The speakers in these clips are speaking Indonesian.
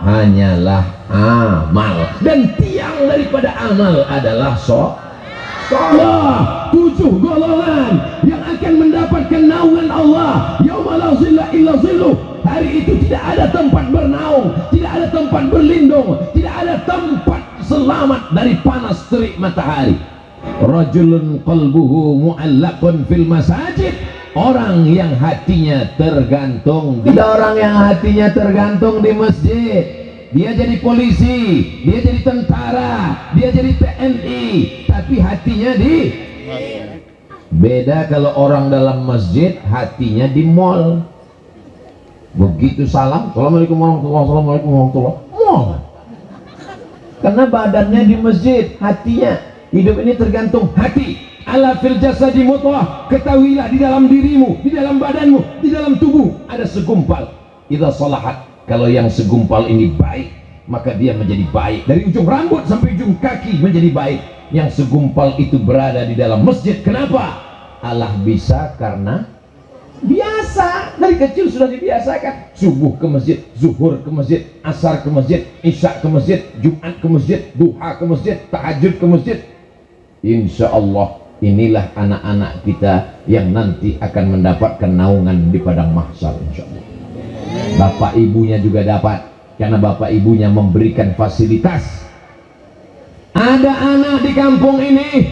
hanyalah amal, dan tiang daripada amal adalah sholat. 7 golongan yang akan mendapatkan naungan Allah yauma la zilla illa zilluh. Hari itu tidak ada tempat bernaung, tidak ada tempat berlindung, tidak ada tempat selamat dari panas terik matahari. Rajulun qalbuhu mu'allaqun fil masajid, orang yang hatinya tergantung di orang yang hatinya tergantung di masjid. Dia jadi polisi, dia jadi tentara, dia jadi TNI, tapi hatinya di beda. Kalau orang dalam masjid hatinya di mall. Begitu salam, assalamualaikum warahmatullahi wabarakatuh, assalamualaikum warahmatullahi wabarakatuh, karena badannya di masjid, hatinya. Hidup ini tergantung hati. Ala fil jasadi mudghah, ketahuilah di dalam dirimu, di dalam badanmu, di dalam tubuh ada segumpal. Idza salahat, kalau yang segumpal ini baik, maka dia menjadi baik. Dari ujung rambut sampai ujung kaki menjadi baik. Yang segumpal itu berada di dalam masjid. Kenapa? Allah bisa karena biasa, dari kecil sudah dibiasakan. Subuh ke masjid, zuhur ke masjid, asar ke masjid, isya ke masjid, jumat ke masjid, duha ke masjid, tahajud ke masjid. Insya Allah inilah anak-anak kita yang nanti akan mendapatkan naungan di padang mahsyar. Insya Allah bapak ibunya juga dapat, karena bapak ibunya memberikan fasilitas. Ada anak di kampung ini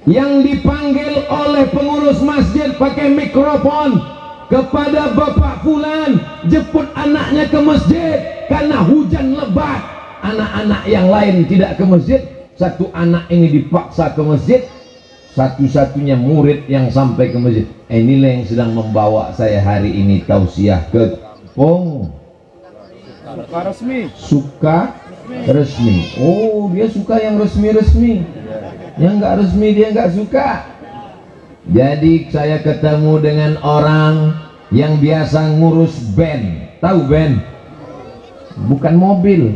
yang dipanggil oleh pengurus masjid pakai mikrofon, kepada bapak fulan jemput anaknya ke masjid karena hujan lebat. Anak-anak yang lain tidak ke masjid, satu anak ini dipaksa ke masjid, satu-satunya murid yang sampai ke masjid. Inilah yang sedang membawa saya hari ini tausiah ke kampung. Suka resmi. Suka resmi. Oh, dia suka yang resmi-resmi. Yang nggak resmi dia nggak suka. Jadi saya ketemu dengan orang yang biasa ngurus band. Tahu band? Bukan mobil.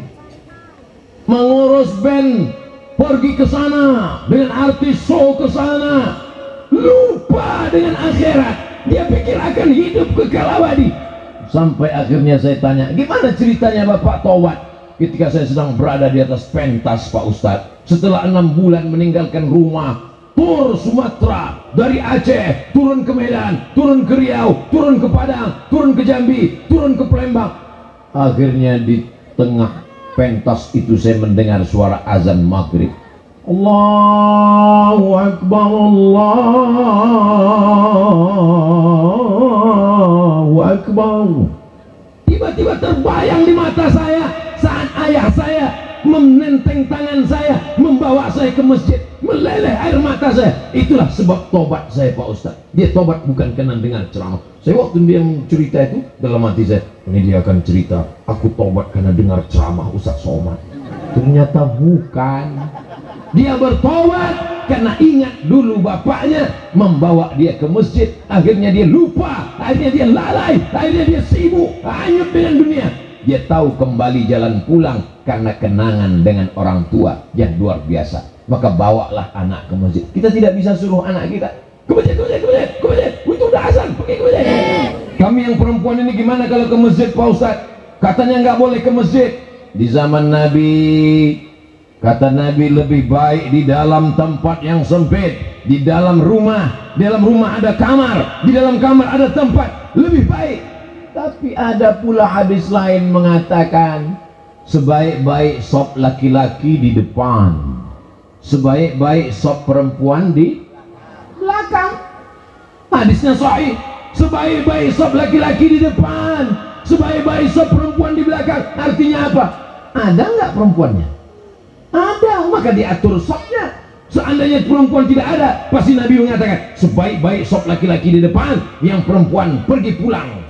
Mengurus band, pergi ke sana dengan artis show ke sana, lupa dengan akhirat. Dia pikir akan hidup kekal abadi. Sampai akhirnya saya tanya, gimana ceritanya Bapak tobat? Ketika saya sedang berada di atas pentas Pak Ustadz, setelah 6 bulan meninggalkan rumah, tur Sumatera, dari Aceh turun ke Medan, turun ke Riau, turun ke Padang, turun ke Jambi, turun ke Palembang. Akhirnya di tengah pentas itu saya mendengar suara azan maghrib. Allahu Akbar, Allahu Akbar. Tiba-tiba terbayang di mata saya saat ayah saya menenteng tangan saya, membawa saya ke masjid, meleleh air mata saya. Itulah sebab tobat saya Pak Ustadz. Dia tobat bukan karena dengar ceramah. Saya waktu dia cerita itu, dalam hati saya, ini dia akan cerita, aku tobat karena dengar ceramah Ustadz Somad. Ternyata bukan. Dia bertobat karena ingat dulu bapaknya membawa dia ke masjid. Akhirnya dia lupa, akhirnya dia lalai, akhirnya dia sibuk, hanyut dengan dunia. Dia tahu kembali jalan pulang karena kenangan dengan orang tua yang luar biasa. Maka bawalah anak ke masjid. Kita tidak bisa suruh anak kita ke masjid, ke masjid, ke masjid, ke masjid. Itu udah azan, pergi ke masjid. Kami yang perempuan ini gimana kalau ke masjid Pak Ustadz? Katanya nggak boleh ke masjid. Di zaman Nabi, kata Nabi, lebih baik di dalam tempat yang sempit, di dalam rumah ada kamar, di dalam kamar ada tempat, lebih baik. Tapi ada pula hadis lain mengatakan, sebaik-baik sop laki-laki di depan, sebaik-baik sop perempuan di belakang. Hadisnya sahih. Sebaik-baik sop laki-laki di depan, sebaik-baik sop perempuan di belakang. Artinya apa? Ada nggak perempuannya? Ada, maka diatur sopnya. Seandainya perempuan tidak ada, pasti Nabi mengatakan sebaik-baik sop laki-laki di depan, yang perempuan pergi pulang.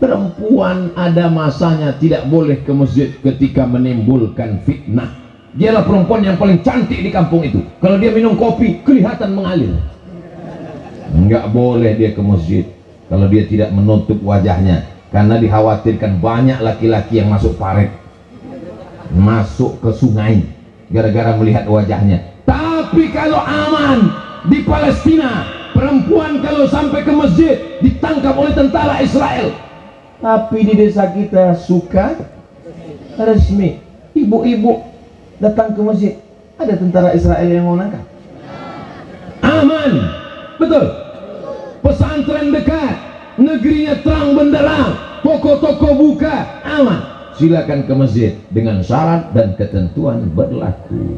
Perempuan ada masanya tidak boleh ke masjid ketika menimbulkan fitnah. Dialah perempuan yang paling cantik di kampung itu. Kalau dia minum kopi kelihatan mengalir. Enggak boleh dia ke masjid kalau dia tidak menutup wajahnya, karena dikhawatirkan banyak laki-laki yang masuk paret, masuk ke sungai gara-gara melihat wajahnya. Tapi kalau aman di Palestina, perempuan kalau sampai ke masjid ditangkap oleh tentara Israel. Tapi di desa kita suka resmi. Ibu-ibu datang ke masjid, ada tentara Israel yang mau nangkap. Aman, betul. Pesantren dekat, negerinya terang benderang, toko-toko buka, aman. Silakan ke masjid dengan syarat dan ketentuan berlaku.